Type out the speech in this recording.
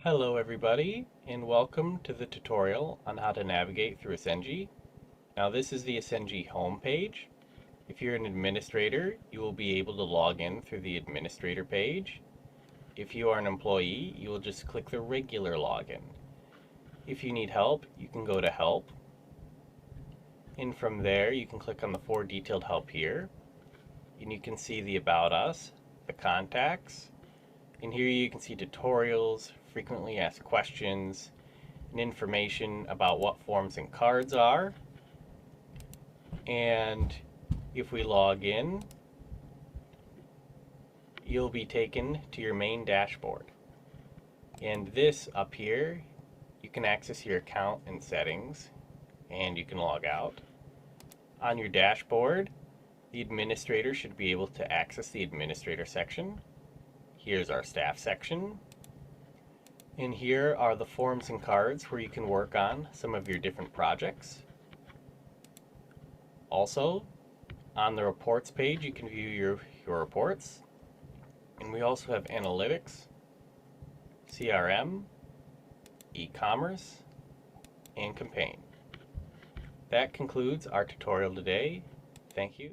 Hello everybody, and welcome to the tutorial on how to navigate through ACENji. Now this is the ACENji homepage. If you're an administrator, you will be able to log in through the administrator page. If you are an employee, you will just click the regular login. If you need help, you can go to help. And from there, you can click on the for detailed help here. And you can see the about us, the contacts, and here you can see tutorials, frequently asked questions, and information about what forms and cards are. And if we log in, you'll be taken to your main dashboard. And this up here, you can access your account and settings, and you can log out. On your dashboard, the administrator should be able to access the administrator section. Here's our staff section. And here are the forms and cards where you can work on some of your different projects. Also, on the reports page, you can view your reports. And we also have analytics, CRM, e-commerce, and campaign. That concludes our tutorial today. Thank you.